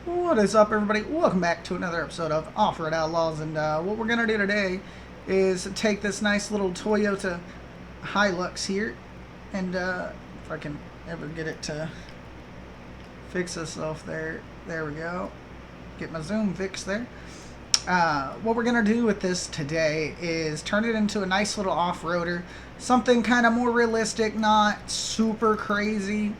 What is up, everybody? Welcome back to another episode of Offroad Outlaws, and what we're going to do today is take this nice little Toyota Hilux here, and if I can ever get it to fix itself there. There we go. Get my zoom fixed there. What we're going to do with this today is turn it into a nice little off-roader, something kind of more realistic, not super crazy.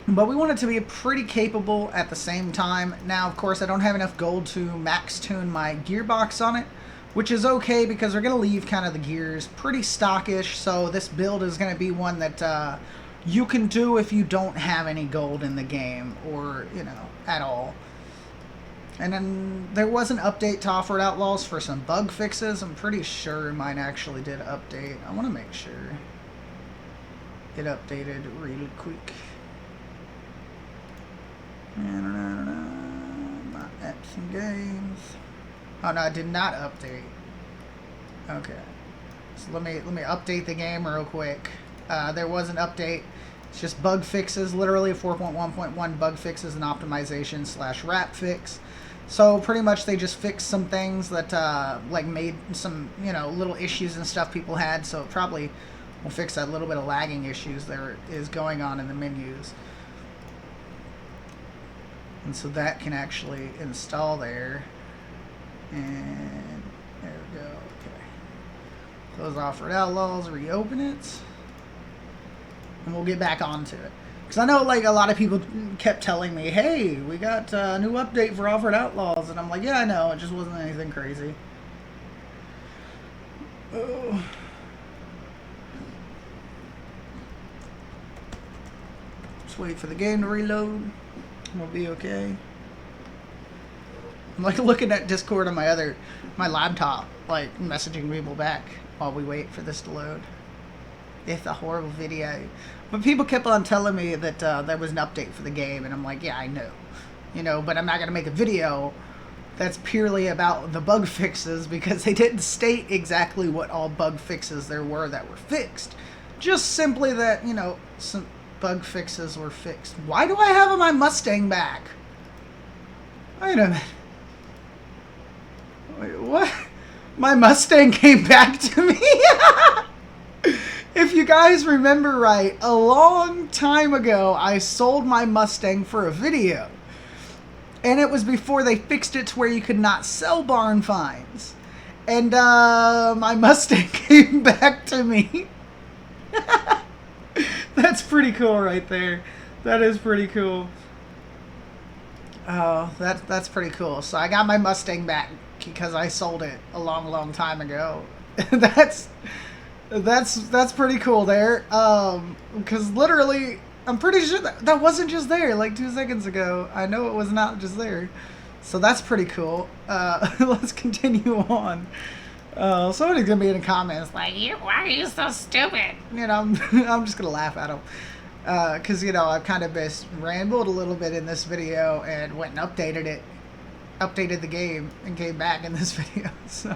But we want it to be pretty capable at the same time. Now, of course, I don't have enough gold to max tune my gearbox on it, which is okay because we're going to leave kind of the gears pretty stockish. So this build is going to be one that you can do if you don't have any gold in the game or, you know, at all. And then there was an update to Offroad Outlaws for some bug fixes. I'm pretty sure mine actually did update. I want to make sure it updated really quick. Not apps and games. Oh no, I did not update. Okay, so let me update the game real quick. There was an update. It's just bug fixes, literally 4.1.1 bug fixes and optimization / wrap fix. So pretty much they just fixed some things that like made some, you know, little issues and stuff people had. So it probably will fix that little bit of lagging issues there is going on in the menus. And so that can actually install there. And there we go. Okay. Close Offroad Outlaws, reopen it. And we'll get back onto it. Because I know like a lot of people kept telling me, hey, we got a new update for Offroad Outlaws. And I'm like, yeah, I know. It just wasn't anything crazy. Oh. Just wait for the game to reload. We'll be okay. I'm like looking at Discord on my laptop, like messaging people back while we wait for this to load. It's a horrible video. But people kept on telling me that there was an update for the game, and I'm like, yeah, I know. You know, but I'm not going to make a video that's purely about the bug fixes because they didn't state exactly what all bug fixes there were that were fixed. Just simply that, you know, some bug fixes were fixed. Why do I have my Mustang back? Wait a minute. Wait, what? My Mustang came back to me? If you guys remember right, a long time ago, I sold my Mustang for a video. And it was before they fixed it to where you could not sell barn finds. And my Mustang came back to me. That's pretty cool right there. That is pretty cool. Oh, that's pretty cool. So I got my Mustang back because I sold it a long time ago. that's pretty cool there. Because literally, I'm pretty sure that wasn't just there like 2 seconds ago. I know it was not just there. So that's pretty cool. Let's continue on. Somebody's gonna be in the comments like, why are you so stupid? You know, I'm just gonna laugh at them. Because, you know, I've kind of just rambled a little bit in this video and went and updated the game and came back in this video. So,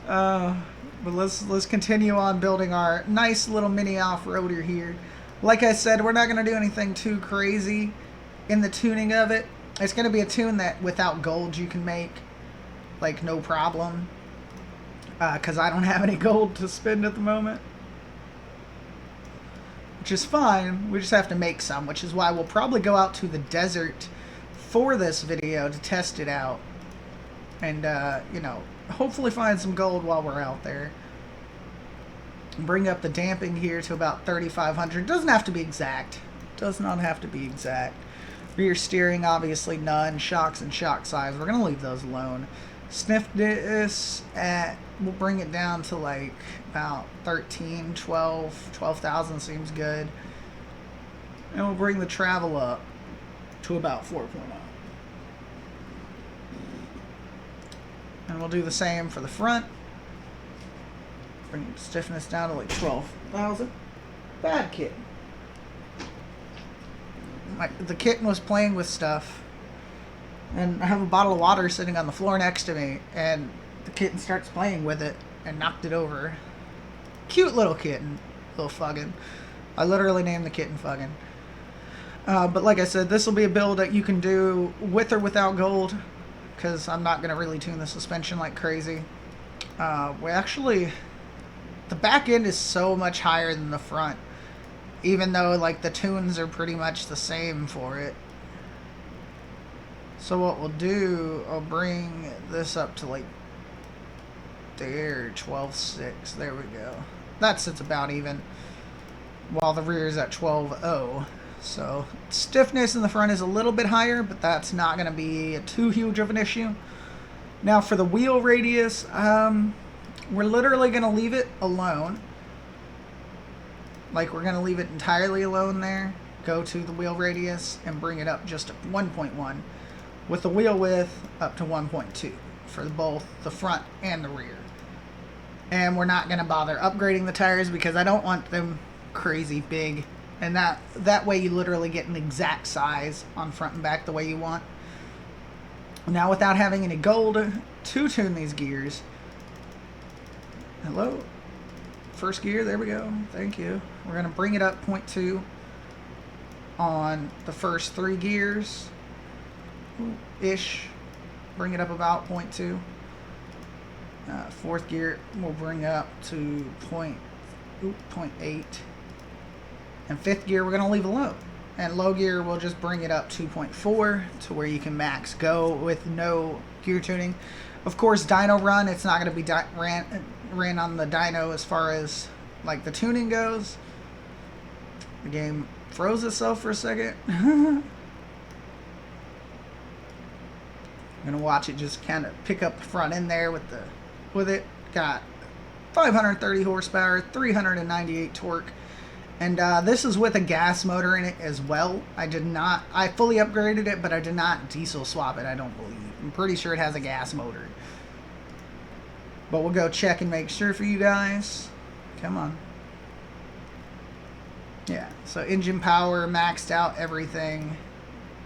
but let's continue on building our nice little mini off-roader here. Like I said, we're not gonna do anything too crazy in the tuning of it. It's gonna be a tune that without gold you can make, like no problem. Because I don't have any gold to spend at the moment. Which is fine. We just have to make some, which is why we'll probably go out to the desert for this video to test it out. And, you know, hopefully find some gold while we're out there. Bring up the damping here to about 3,500. Doesn't have to be exact. Does not have to be exact. Rear steering, obviously none. Shocks and shock size, we're going to leave those alone. Sniff this at, we'll bring it down to like about 13, 12,000 seems good. And we'll bring the travel up to about 4.0. And we'll do the same for the front. Bring the stiffness down to like 12,000. Bad kitten. The kitten was playing with stuff. And I have a bottle of water sitting on the floor next to me, and the kitten starts playing with it and knocked it over. Cute little kitten. Little Fuggin. I literally named the kitten Fuggin. But like I said, this will be a build that you can do with or without gold, because I'm not going to really tune the suspension like crazy. The back end is so much higher than the front, even though like the tunes are pretty much the same for it. So what we'll do, I'll bring this up to like there, 12.6. There we go. That sits about even, while the rear is at 12.0. So stiffness in the front is a little bit higher, but that's not going to be too huge of an issue. Now for the wheel radius, we're literally going to leave it alone. Like, we're going to leave it entirely alone there. Go to the wheel radius and bring it up just to 1.1. With the wheel width up to 1.2 for both the front and the rear. And we're not going to bother upgrading the tires because I don't want them crazy big. And that way you literally get an exact size on front and back the way you want. Now, without having any gold to tune these gears. Hello? First gear, there we go. Thank you. We're going to bring it up 0.2 on the first 3 gears. Ish. Bring it up about 0.2. Fourth gear we'll bring up to 0.8. And fifth gear we're going to leave alone. And low gear we'll just bring it up 2.4 to where you can max go with no gear tuning. Of course, dyno run, it's not going to be ran on the dyno as far as like the tuning goes. The game froze itself for a second. I'm gonna watch it just kind of pick up the front end there with it. Got 530 horsepower, 398 torque, and this is with a gas motor in it as well. I fully upgraded it, but I did not diesel swap it. I don't believe. I'm pretty sure it has a gas motor. But we'll go check and make sure for you guys. Come on. Yeah, so engine power, maxed out everything.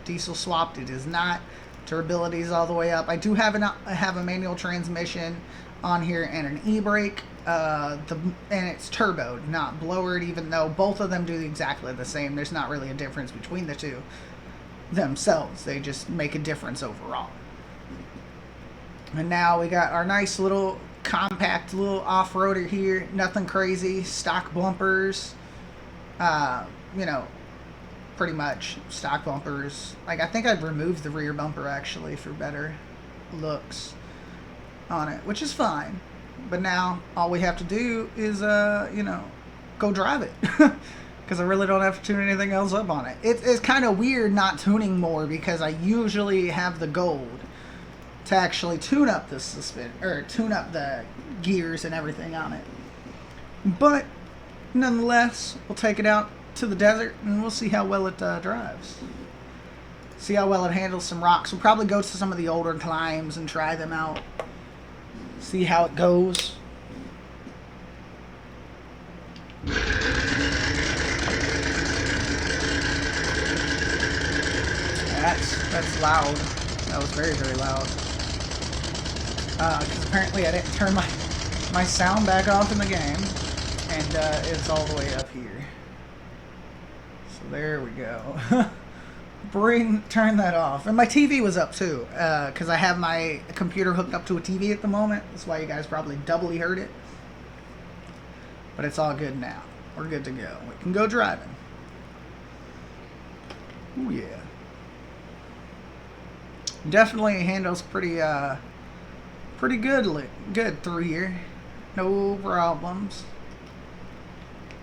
Diesel swapped, it is not. Durability is all the way up. I do have a manual transmission on here and an e-brake. And it's turboed, not blowered, even though both of them do exactly the same. There's not really a difference between the two themselves. They just make a difference overall. And now we got our nice little compact little off-roader here. Nothing crazy. Stock bumpers. You know, pretty much stock bumpers. Like, I think I'd remove the rear bumper actually for better looks on it, which is fine. But now all we have to do is you know, go drive it. Because I really don't have to tune anything else up on it. It's kind of weird not tuning more because I usually have the gold to actually tune up the tune up the gears and everything on it. But nonetheless, we'll take it out to the desert and we'll see how well it drives. See how well it handles some rocks. We'll probably go to some of the older climbs and try them out. See how it goes. That's loud. That was very, very loud. Because apparently I didn't turn my sound back off in the game. And it's all the way up here. So there we go. Turn that off. And my TV was up too, because I have my computer hooked up to a TV at the moment. That's why you guys probably doubly heard it. But it's all good now. We're good to go. We can go driving. Ooh, yeah. Definitely handles pretty good through here. No problems.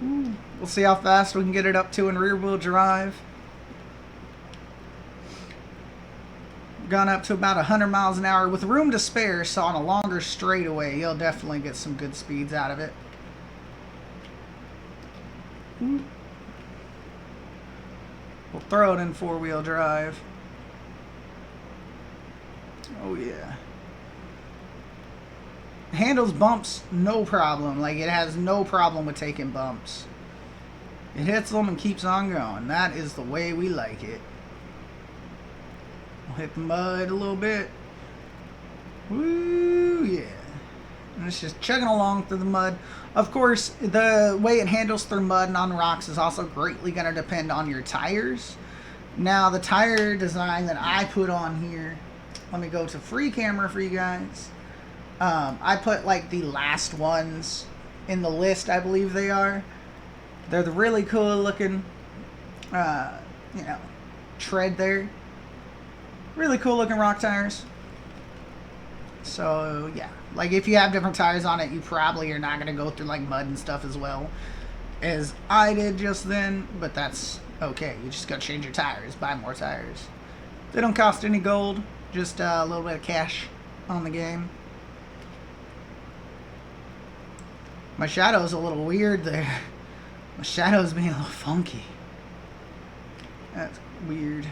Ooh. We'll see how fast we can get it up to in rear wheel drive. Gone up to about 100 miles an hour with room to spare, so on a longer straightaway you'll definitely get some good speeds out of it. We'll throw it in 4-wheel drive. Oh yeah. Handles bumps no problem. Like, it has no problem with taking bumps. It hits them and keeps on going. That is the way we like it. We'll hit the mud a little bit. Woo, yeah. And it's just chugging along through the mud. Of course, the way it handles through mud and on rocks is also greatly going to depend on your tires. Now, the tire design that I put on here, let me go to free camera for you guys. I put like the last ones in the list, I believe they are. They're the really cool looking, you know, tread there. Really cool looking rock tires. So, yeah. Like, if you have different tires on it, you probably are not going to go through, like, mud and stuff as well as I did just then. But that's okay. You just got to change your tires. Buy more tires. They don't cost any gold. Just a little bit of cash on the game. My shadow's a little weird there. My shadow's being a little funky. That's weird.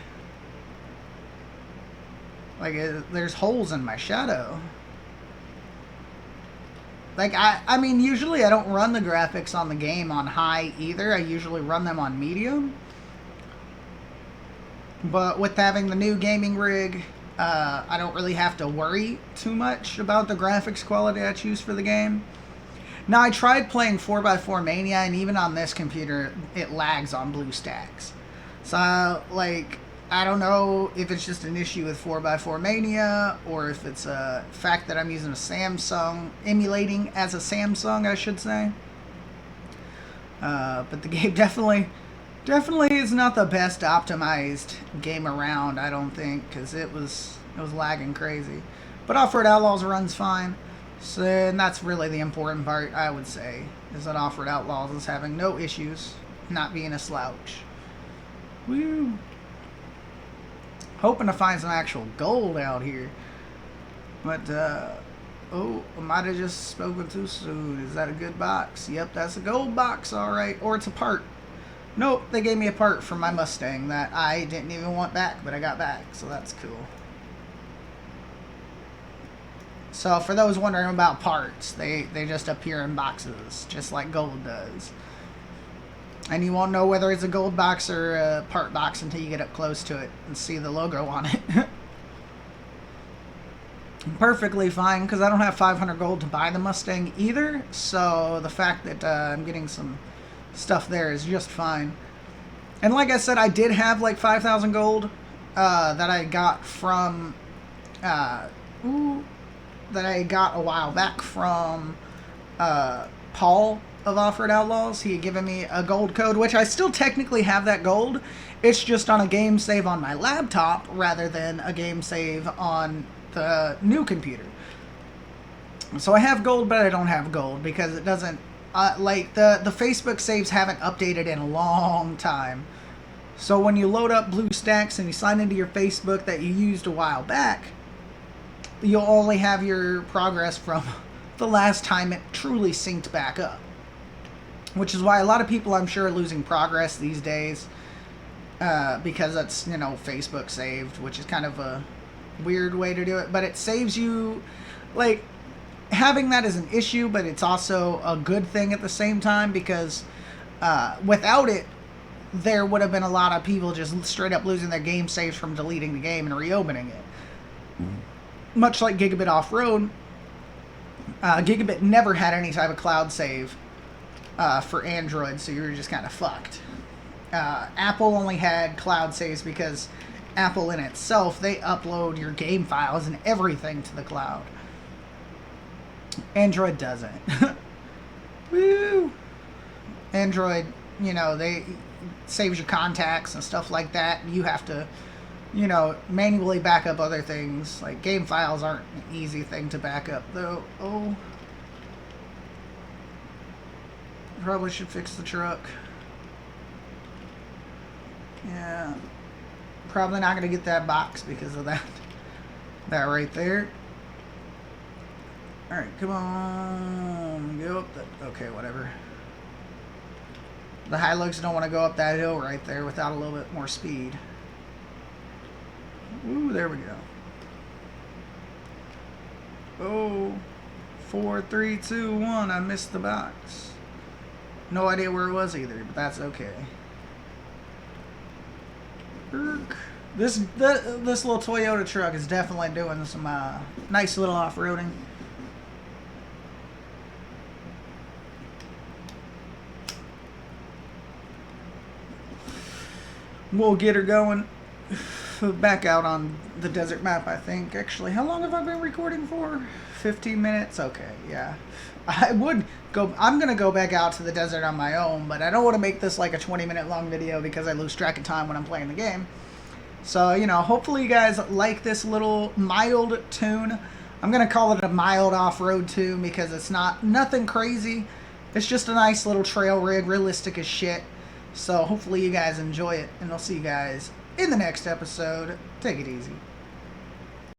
Like, there's holes in my shadow. Like, I mean, usually I don't run the graphics on the game on high either. I usually run them on medium. But with having the new gaming rig, I don't really have to worry too much about the graphics quality I choose for the game. Now, I tried playing 4x4 Mania, and even on this computer, it lags on BlueStacks. So, like, I don't know if it's just an issue with 4x4 Mania, or if it's a fact that I'm using a Samsung, emulating as a Samsung, I should say. But the game definitely is not the best optimized game around, I don't think, because it was lagging crazy. But Offroad Outlaws runs fine. So, and that's really the important part, I would say, is that Offroad Outlaws is having no issues, not being a slouch. Woo! Hoping to find some actual gold out here. But, oh, I might have just spoken too soon. Is that a good box? Yep, that's a gold box, alright. Or it's a part. Nope, they gave me a part from my Mustang that I didn't even want back, but I got back, so that's cool. So, for those wondering about parts, they just appear in boxes, just like gold does. And you won't know whether it's a gold box or a part box until you get up close to it and see the logo on it. Perfectly fine, because I don't have 500 gold to buy the Mustang either, so the fact that I'm getting some stuff there is just fine. And like I said, I did have like 5,000 gold that I got from... that I got a while back from Paul of Offroad Outlaws. He had given me a gold code, which I still technically have that gold. It's just on a game save on my laptop rather than a game save on the new computer. So I have gold, but I don't have gold because it doesn't... like, the Facebook saves haven't updated in a long time. So when you load up BlueStacks and you sign into your Facebook that you used a while back, you'll only have your progress from the last time it truly synced back up. Which is why a lot of people, I'm sure, are losing progress these days. Because that's, you know, Facebook saved, which is kind of a weird way to do it. But it saves you, like, having that is an issue, but it's also a good thing at the same time. Because without it, there would have been a lot of people just straight up losing their game saves from deleting the game and reopening it. Much like Gigabit Off-Road, Gigabit never had any type of cloud save for Android, so you were just kind of fucked. Apple only had cloud saves because Apple in itself, they upload your game files and everything to the cloud. Android doesn't. Woo! Android, you know, they saves your contacts and stuff like that. You have to, you know, manually back up other things. Like, game files aren't an easy thing to back up, though. Oh. Probably should fix the truck. Yeah. Probably not going to get that box because of that. That right there. Alright, come on. Go up the... Okay, whatever. The Hilux don't want to go up that hill right there without a little bit more speed. Ooh, there we go. Oh, 4, 3, 2, 1. I missed the box. No idea where it was either, but that's okay. This little Toyota truck is definitely doing some nice little off-roading. We'll get her going. back out on the desert map, I think. Actually, how long have I been recording for? 15 minutes? Okay, yeah. I'm going to go back out to the desert on my own, but I don't want to make this like a 20-minute long video because I lose track of time when I'm playing the game. So, you know, hopefully you guys like this little mild tune. I'm going to call it a mild off-road tune because it's nothing crazy. It's just a nice little trail rig, realistic as shit. So hopefully you guys enjoy it, and I'll see you guys in the next episode. Take it easy.